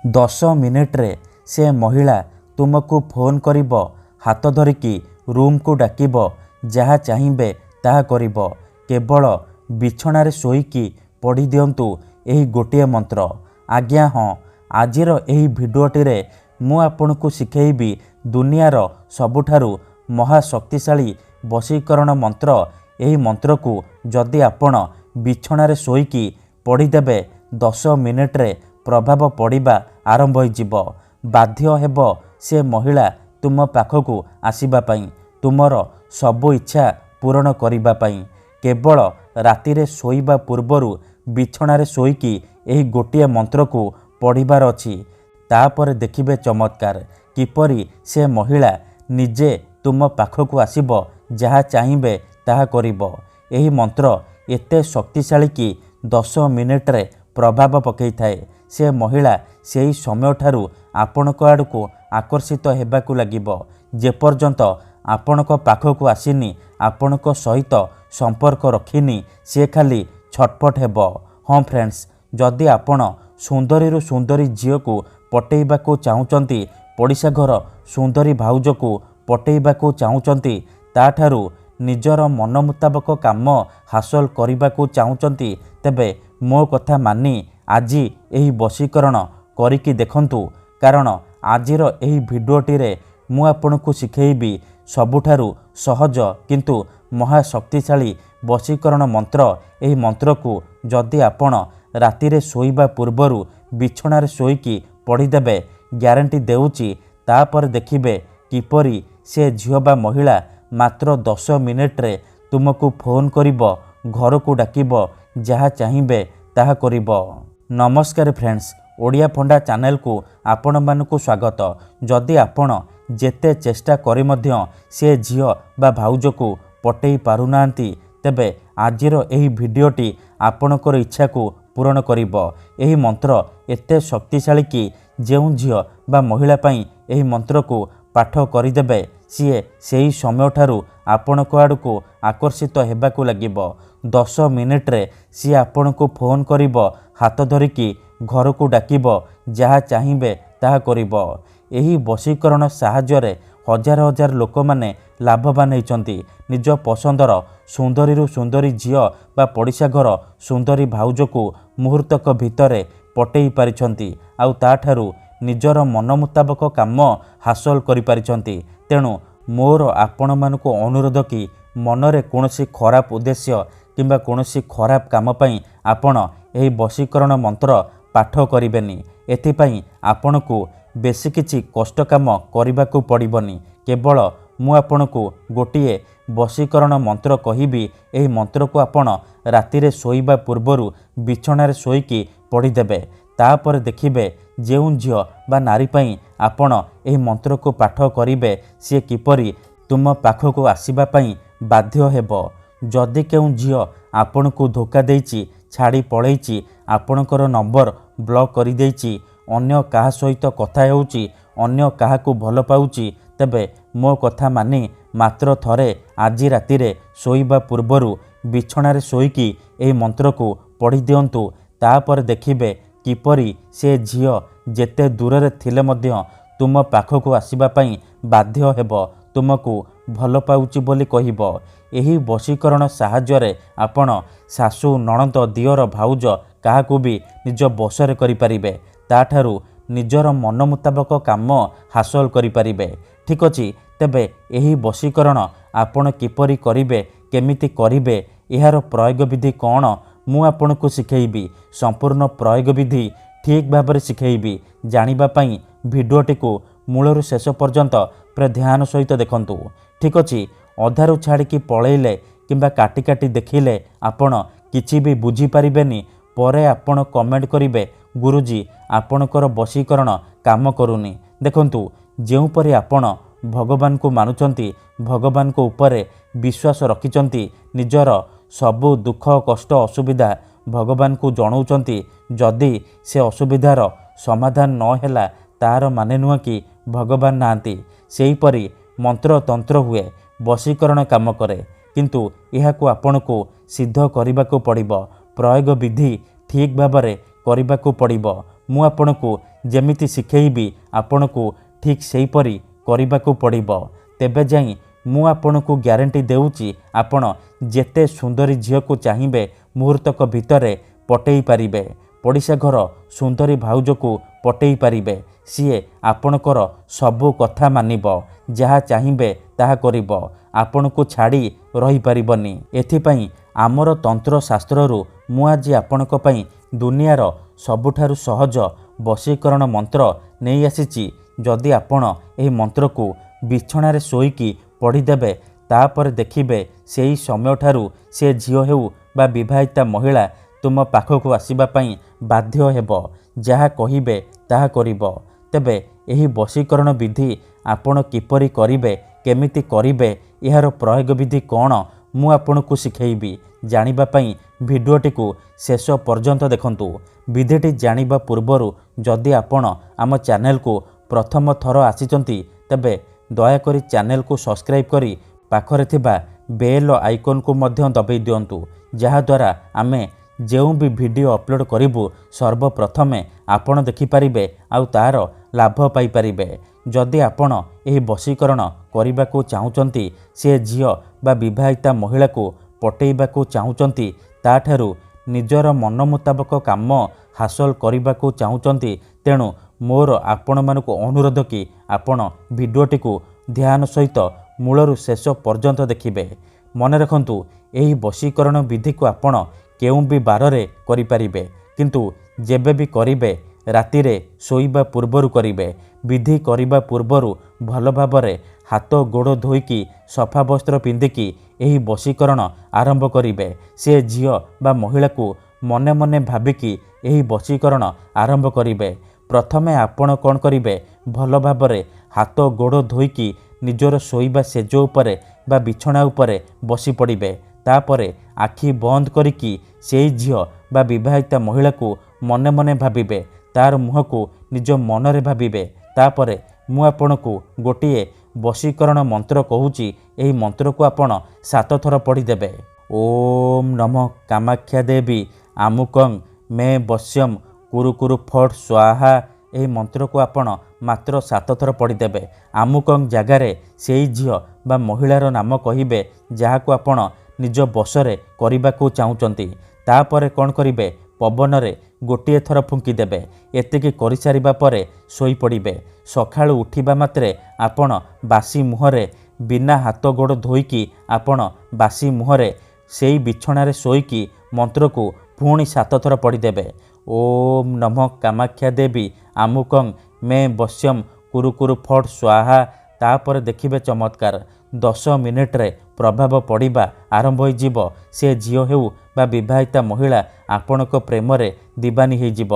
10 ମିନିଟ୍ରେ ସେ ମହିଳା ତୁମକୁ ଫୋନ୍ କରିବ, ହାତ ଧରିକି ରୁମ୍କୁ ଡାକିବ, ଯାହା ଚାହିଁବେ ତାହା କରିବ। କେବଳ ବିଛଣାରେ ଶୋଇକି ପଢ଼ି ଦିଅନ୍ତୁ ଏହି ଗୋଟିଏ ମନ୍ତ୍ର। ଆଜ୍ଞା ହଁ, ଆଜିର ଏହି ଭିଡ଼ିଓଟିରେ ମୁଁ ଆପଣଙ୍କୁ ଶିଖେଇବି ଦୁନିଆର ସବୁଠାରୁ ମହାଶକ୍ତିଶାଳୀ ବଶୀକରଣ ମନ୍ତ୍ର। ଏହି ମନ୍ତ୍ରକୁ ଯଦି ଆପଣ ବିଛଣାରେ ଶୋଇକି ପଢ଼ିଦେବେ 10 ମିନିଟ୍ରେ ପ୍ରଭାବ ପଡ଼ିବା ଆରମ୍ଭ ହୋଇଯିବ। ବାଧ୍ୟ ହେବ ସେ ମହିଳା ତୁମ ପାଖକୁ ଆସିବା ପାଇଁ, ତୁମର ସବୁ ଇଚ୍ଛା ପୂରଣ କରିବା ପାଇଁ। କେବଳ ରାତିରେ ଶୋଇବା ପୂର୍ବରୁ ବିଛଣାରେ ଶୋଇକି ଏହି ଗୋଟିଏ ମନ୍ତ୍ରକୁ ପଢ଼ିବାର ଅଛି। ତାପରେ ଦେଖିବେ ଚମତ୍କାର, କିପରି ସେ ମହିଳା ନିଜେ ତୁମ ପାଖକୁ ଆସିବ, ଯାହା ଚାହିଁବେ ତାହା କରିବ। ଏହି ମନ୍ତ୍ର ଏତେ ଶକ୍ତିଶାଳୀ କି 10 ମିନିଟ୍ରେ ପ୍ରଭାବ ପକାଇଥାଏ। ସେ ମହିଳା ସେହି ସମୟଠାରୁ ଆପଣଙ୍କ ଆଡ଼କୁ ଆକର୍ଷିତ ହେବାକୁ ଲାଗିବ। ଯେପର୍ଯ୍ୟନ୍ତ ଆପଣଙ୍କ ପାଖକୁ ଆସିନି, ଆପଣଙ୍କ ସହିତ ସମ୍ପର୍କ ରଖିନି, ସେ ଖାଲି ଛଟପଟ ହେବ। ହଁ ଫ୍ରେଣ୍ଡସ୍, ଯଦି ଆପଣ ସୁନ୍ଦରୀରୁ ସୁନ୍ଦରୀ ଝିଅକୁ ପଟେଇବାକୁ ଚାହୁଁଛନ୍ତି, ପଡ଼ିଶା ଘର ସୁନ୍ଦରୀ ଭାଉଜକୁ ପଟେଇବାକୁ ଚାହୁଁଛନ୍ତି, ତାଠାରୁ ନିଜର ମନ ମୁତାବକ କାମ ହାସଲ କରିବାକୁ ଚାହୁଁଛନ୍ତି, ତେବେ ମୋ କଥା ମାନି ଆଜି ଏହି ବଶୀକରଣ କରିକି ଦେଖନ୍ତୁ। କାରଣ ଆଜିର ଏହି ଭିଡ଼ିଓଟିରେ ମୁଁ ଆପଣଙ୍କୁ ଶିଖେଇବି ସବୁଠାରୁ ସହଜ କିନ୍ତୁ ମହାଶକ୍ତିଶାଳୀ ବଶୀକରଣ ମନ୍ତ୍ର। ଏହି ମନ୍ତ୍ରକୁ ଯଦି ଆପଣ ରାତିରେ ଶୋଇବା ପୂର୍ବରୁ ବିଛଣାରେ ଶୋଇକି ପଢ଼ିଦେବେ, ଗ୍ୟାରେଣ୍ଟି ଦେଉଛି, ତାପରେ ଦେଖିବେ କିପରି ସେ ଝିଅ ବା ମହିଳା ମାତ୍ର 10 ମିନିଟ୍ରେ ତୁମକୁ ଫୋନ୍ କରିବ, ଘରକୁ ଡାକିବ, ଯାହା ଚାହିଁବେ ତାହା କରିବ। ନମସ୍କାର ଫ୍ରେଣ୍ଡସ୍, ଓଡ଼ିଆ ଫଣ୍ଡା ଚ୍ୟାନେଲକୁ ଆପଣମାନଙ୍କୁ ସ୍ୱାଗତ। ଯଦି ଆପଣ ଯେତେ ଚେଷ୍ଟା କରି ମଧ୍ୟ ସେ ଝିଅ ବା ଭାଉଜକୁ ପଟେଇ ପାରୁନାହାନ୍ତି, ତେବେ ଆଜିର ଏହି ଭିଡ଼ିଓଟି ଆପଣଙ୍କର ଇଚ୍ଛାକୁ ପୂରଣ କରିବ। ଏହି ମନ୍ତ୍ର ଏତେ ଶକ୍ତିଶାଳୀ କି ଯେଉଁ ଝିଅ ବା ମହିଳା ପାଇଁ ଏହି ମନ୍ତ୍ରକୁ ପାଠ କରିଦେବେ, ସିଏ ସେହି ସମୟଠାରୁ ଆପଣଙ୍କ ଆଡ଼କୁ ଆକର୍ଷିତ ହେବାକୁ ଲାଗିବ। 10 ମିନିଟ୍ରେ ସିଏ ଆପଣଙ୍କୁ ଫୋନ୍ କରିବ, ହାତ ଧରିକି ଘରକୁ ଡାକିବ, ଯାହା ଚାହିଁବେ ତାହା କରିବ। ଏହି ବଶୀକରଣ ସାହାଯ୍ୟରେ ହଜାର ହଜାର ଲୋକମାନେ ଲାଭବାନ ହୋଇଛନ୍ତି। ନିଜ ପସନ୍ଦର ସୁନ୍ଦରୀରୁ ସୁନ୍ଦରୀ ଝିଅ ବା ପଡ଼ିଶା ଘର ସୁନ୍ଦରୀ ଭାଉଜକୁ ମୁହୂର୍ତ୍ତକ ଭିତରେ ପଟେଇ ପାରିଛନ୍ତି, ଆଉ ତାଠାରୁ ନିଜର ମନ ମୁତାବକ କାମ ହାସଲ କରିପାରିଛନ୍ତି। ତେଣୁ ମୋର ଆପଣମାନଙ୍କୁ ଅନୁରୋଧ କି ମନରେ କୌଣସି ଖରାପ ଉଦ୍ଦେଶ୍ୟ କିମ୍ବା କୌଣସି ଖରାପ କାମ ପାଇଁ ଆପଣ ଏହି ବଶୀକରଣ ମନ୍ତ୍ର ପାଠ କରିବେନି। ଏଥିପାଇଁ ଆପଣଙ୍କୁ ବେଶୀ କିଛି କଷ୍ଟ କାମ କରିବାକୁ ପଡ଼ିବନି। କେବଳ ମୁଁ ଆପଣଙ୍କୁ ଗୋଟିଏ ବଶୀକରଣ ମନ୍ତ୍ର କହିବି। ଏହି ମନ୍ତ୍ରକୁ ଆପଣ ରାତିରେ ଶୋଇବା ପୂର୍ବରୁ ବିଛଣାରେ ଶୋଇକି ପଢ଼ିଦେବେ। ତାପରେ ଦେଖିବେ ଯେଉଁ ଝିଅ ବା ନାରୀ ପାଇଁ ଆପଣ ଏହି ମନ୍ତ୍ରକୁ ପାଠ କରିବେ, ସିଏ କିପରି ତୁମ ପାଖକୁ ଆସିବା ପାଇଁ ବାଧ୍ୟ ହେବ। ଯଦି କେଉଁ ଝିଅ ଆପଣଙ୍କୁ ଧୋକା ଦେଇଛି, ଛାଡ଼ି ପଳେଇଛି, ଆପଣଙ୍କର ନମ୍ବର ବ୍ଲକ୍ କରିଦେଇଛି, ଅନ୍ୟ କାହା ସହିତ କଥା ହେଉଛି, ଅନ୍ୟ କାହାକୁ ଭଲ ପାଉଛି, ତେବେ ମୋ କଥା ମାନି ମାତ୍ର ଥରେ ଆଜି ରାତିରେ ଶୋଇବା ପୂର୍ବରୁ ବିଛଣାରେ ଶୋଇକି ଏହି ମନ୍ତ୍ରକୁ ପଢ଼ି ଦିଅନ୍ତୁ। ତାପରେ ଦେଖିବେ କିପରି ସେ ଝିଅ ଯେତେ ଦୂରରେ ଥିଲେ ମଧ୍ୟ ତୁମ ପାଖକୁ ଆସିବା ପାଇଁ ବାଧ୍ୟ ହେବ, ତୁମକୁ ଭଲ ପାଉଛି ବୋଲି କହିବ। ଏହି ବଶୀକରଣ ସାହାଯ୍ୟରେ ଆପଣ ଶାଶୁ, ନଣନ୍ଦ, ଦିଅର, ଭାଉଜ କାହାକୁ ବି ନିଜ ବଶରେ କରିପାରିବେ। ତାଠାରୁ ନିଜର ମନ ମୁତାବକ କାମ ହାସଲ କରିପାରିବେ। ଠିକ୍ ଅଛି, ତେବେ ଏହି ବଶୀକରଣ ଆପଣ କିପରି କରିବେ, କେମିତି କରିବେ, ଏହାର ପ୍ରୟୋଗ ବିଧି କ'ଣ, ମୁଁ ଆପଣଙ୍କୁ ଶିଖେଇବି। ସମ୍ପୂର୍ଣ୍ଣ ପ୍ରୟୋଗ ବିଧି ଠିକ୍ ଭାବରେ ଶିଖେଇବି। ଜାଣିବା ପାଇଁ ଭିଡ଼ିଓଟିକୁ ମୂଳରୁ ଶେଷ ପର୍ଯ୍ୟନ୍ତ ପୁରା ଧ୍ୟାନ ସହିତ ଦେଖନ୍ତୁ। ଠିକ୍ ଅଛି, ଅଧାରୁ ଛାଡ଼ିକି ପଳେଇଲେ କିମ୍ବା କାଟି କାଟି ଦେଖିଲେ ଆପଣ କିଛି ବି ବୁଝିପାରିବେନି। ପରେ ଆପଣ କମେଣ୍ଟ କରିବେ, ଗୁରୁଜୀ ଆପଣଙ୍କର ବଶୀକରଣ କାମ କରୁନି। ଦେଖନ୍ତୁ, ଯେଉଁପରି ଆପଣ ଭଗବାନଙ୍କୁ ମାନୁଛନ୍ତି, ଭଗବାନଙ୍କ ଉପରେ ବିଶ୍ୱାସ ରଖିଛନ୍ତି, ନିଜର ସବୁ ଦୁଃଖ କଷ୍ଟ ଅସୁବିଧା ଭଗବାନଙ୍କୁ ଜଣାଉଛନ୍ତି, ଯଦି ସେ ଅସୁବିଧାର ସମାଧାନ ନ ହେଲା, ତାହାର ମାନେ ନୁହେଁ କି ଭଗବାନ ନାହାନ୍ତି। ସେହିପରି ମନ୍ତ୍ରତନ୍ତ୍ର ହୁଏ, ବଶୀକରଣ କାମ କରେ, କିନ୍ତୁ ଏହାକୁ ଆପଣଙ୍କୁ ସିଦ୍ଧ କରିବାକୁ ପଡ଼ିବ। ପ୍ରୟୋଗ ବିଧି ଠିକ୍ ଭାବରେ କରିବାକୁ ପଡ଼ିବ। ମୁଁ ଆପଣଙ୍କୁ ଯେମିତି ଶିଖେଇବି ଆପଣଙ୍କୁ ଠିକ୍ ସେହିପରି କରିବାକୁ ପଡ଼ିବ। ତେବେ ଯାଇ ମୁଁ ଆପଣଙ୍କୁ ଗ୍ୟାରେଣ୍ଟି ଦେଉଛି ଆପଣ ଯେତେ ସୁନ୍ଦରୀ ଝିଅକୁ ଚାହିଁବେ ମୁହୂର୍ତ୍ତକ ଭିତରେ ପଟେଇ ପାରିବେ। ପଡ଼ିଶା ଘର ସୁନ୍ଦରୀ ଭାଉଜକୁ ପଟେଇ ପାରିବେ। ସିଏ ଆପଣଙ୍କର ସବୁ କଥା ମାନିବ, ଯାହା ଚାହିଁବେ ତାହା କରିବ, ଆପଣଙ୍କୁ ଛାଡ଼ି ରହିପାରିବନି। ଏଥିପାଇଁ ଆମର ତନ୍ତ୍ରଶାସ୍ତ୍ରରୁ ମୁଁ ଆଜି ଆପଣଙ୍କ ପାଇଁ ଦୁନିଆର ସବୁଠାରୁ ସହଜ ବଶୀକରଣ ମନ୍ତ୍ର ନେଇ ଆସିଛି। ଯଦି ଆପଣ ଏହି ମନ୍ତ୍ରକୁ ବିଛଣାରେ ଶୋଇକି ପଢ଼ିଦେବେ, ତାପରେ ଦେଖିବେ ସେହି ସମୟଠାରୁ ସେ ଝିଅ ହେଉ ବା ବିବାହିତା ମହିଳା ତୁମ ପାଖକୁ ଆସିବା ପାଇଁ ବାଧ୍ୟ ହେବ, ଯାହା କହିବେ ତାହା କରିବ। ତେବେ ଏହି ବଶୀକରଣ ବିଧି ଆପଣ କିପରି କରିବେ, କେମିତି କରିବେ, ଏହାର ପ୍ରୟୋଗ ବିଧି କ'ଣ ମୁଁ ଆପଣଙ୍କୁ ଶିଖେଇବି। ଜାଣିବା ପାଇଁ ଭିଡ଼ିଓଟିକୁ ଶେଷ ପର୍ଯ୍ୟନ୍ତ ଦେଖନ୍ତୁ। ବିଧିଟି ଜାଣିବା ପୂର୍ବରୁ ଯଦି ଆପଣ ଆମ ଚ୍ୟାନେଲକୁ ପ୍ରଥମ ଥର ଆସିଛନ୍ତି, ତେବେ ଦୟାକରି ଚ୍ୟାନେଲକୁ ସବସ୍କ୍ରାଇବ୍ କରି ପାଖରେ ଥିବା ବେଲ୍ ଆଇକନ୍କୁ ମଧ୍ୟ ଦବାଇ ଦିଅନ୍ତୁ, ଯାହାଦ୍ୱାରା ଆମେ ଯେଉଁ ବି ଭିଡ଼ିଓ ଅପଲୋଡ଼ କରିବୁ ସର୍ବପ୍ରଥମେ ଆପଣ ଦେଖିପାରିବେ ଆଉ ତା'ର ଲାଭ ପାଇପାରିବେ। ଯଦି ଆପଣ ଏହି ବଶୀକରଣ କରିବାକୁ ଚାହୁଁଛନ୍ତି, ସେ ଝିଅ ବା ବିବାହିତା ମହିଳାକୁ ପଟେଇବାକୁ ଚାହୁଁଛନ୍ତି, ତାଠାରୁ ନିଜର ମନ ମୁତାବକ କାମ ହାସଲ କରିବାକୁ ଚାହୁଁଛନ୍ତି, ତେଣୁ ମୋର ଆପଣମାନଙ୍କୁ ଅନୁରୋଧ କି ଆପଣ ଭିଡ଼ିଓଟିକୁ ଧ୍ୟାନ ସହିତ ମୂଳରୁ ଶେଷ ପର୍ଯ୍ୟନ୍ତ ଦେଖିବେ। ମନେ ରଖନ୍ତୁ, ଏହି ବଶୀକରଣ ବିଧିକୁ ଆପଣ କେଉଁ ବି ବାରରେ କରିପାରିବେ, କିନ୍ତୁ ଯେବେ ବି କରିବେ ରାତିରେ ଶୋଇବା ପୂର୍ବରୁ କରିବେ। ବିଧି କରିବା ପୂର୍ବରୁ ଭଲ ଭାବରେ ହାତ ଗୋଡ଼ ଧୋଇକି ସଫା ବସ୍ତ୍ର ପିନ୍ଧିକି ଏହି ବଶୀକରଣ ଆରମ୍ଭ କରିବେ। ସେ ଝିଅ ବା ମହିଳାକୁ ମନେ ମନେ ଭାବିକି ଏହି ବଶୀକରଣ ଆରମ୍ଭ କରିବେ। ପ୍ରଥମେ ଆପଣ କ'ଣ କରିବେ, ଭଲ ଭାବରେ ହାତ ଗୋଡ଼ ଧୋଇକି ନିଜର ଶୋଇବା ସେଜ ଉପରେ ବା ବିଛଣା ଉପରେ ବସି ପଡ଼ିବେ। ତାପରେ ଆଖି ବନ୍ଦ କରିକି ସେଇ ଝିଅ ବା ବିବାହିତା ମହିଳାକୁ ମନେ ମନେ ଭାବିବେ, ତାର ମୁହଁକୁ ନିଜ ମନରେ ଭାବିବେ। ତାପରେ ମୁଁ ଆପଣଙ୍କୁ ଗୋଟିଏ ବଶୀକରଣ ମନ୍ତ୍ର କହୁଛି, ଏହି ମନ୍ତ୍ରକୁ ଆପଣ 7 ଥର ପଢ଼ିଦେବେ। ଓମ୍ ନମଃ କାମାକ୍ଷା ଦେବୀ ଆମୁକଂ ମେ ବଶ୍ୟମ୍ କୁରୁ କୁରୁ ଫଟ୍ ସ୍ୱାହା। ଏହି ମନ୍ତ୍ରକୁ ଆପଣ ମାତ୍ର 7 ଥର ପଢ଼ିଦେବେ। ଆମୁକଂ ଜାଗାରେ ସେଇ ଝିଅ ବା ମହିଳାର ନାମ କହିବେ, ଯାହାକୁ ଆପଣ ନିଜ ବଶରେ କରିବାକୁ ଚାହୁଁଛନ୍ତି। ତାପରେ କ'ଣ କରିବେ, ପବନରେ ଗୋଟିଏ ଥର ଫୁଙ୍କିଦେବେ। ଏତିକି କରିସାରିବା ପରେ ଶୋଇପଡ଼ିବେ। ସକାଳୁ ଉଠିବା ମାତ୍ରେ ଆପଣ ବାସି ମୁହଁରେ, ବିନା ହାତ ଗୋଡ଼ ଧୋଇକି ଆପଣ ବାସି ମୁହଁରେ ସେଇ ବିଛଣାରେ ଶୋଇକି ମନ୍ତ୍ରକୁ ପୁଣି 7 ଥର ପଢ଼ିଦେବେ। ଓମ୍ ନମଃ କାମାକ୍ଷା ଦେବୀ ଆମୁକଂ ମେ ବଶ୍ୟମ୍ କୁରୁ କୁରୁ ଫଟ୍ ସ୍ୱାହା। ତାପରେ ଦେଖିବେ ଚମତ୍କାର, 10 ମିନିଟରେ ପ୍ରଭାବ ପଡ଼ିବା ଆରମ୍ଭ ହୋଇଯିବ। ସେ ଝିଅ ହେଉ ବା ବିବାହିତା ମହିଳା ଆପଣଙ୍କ ପ୍ରେମରେ ଦିବାନୀ ହୋଇଯିବ।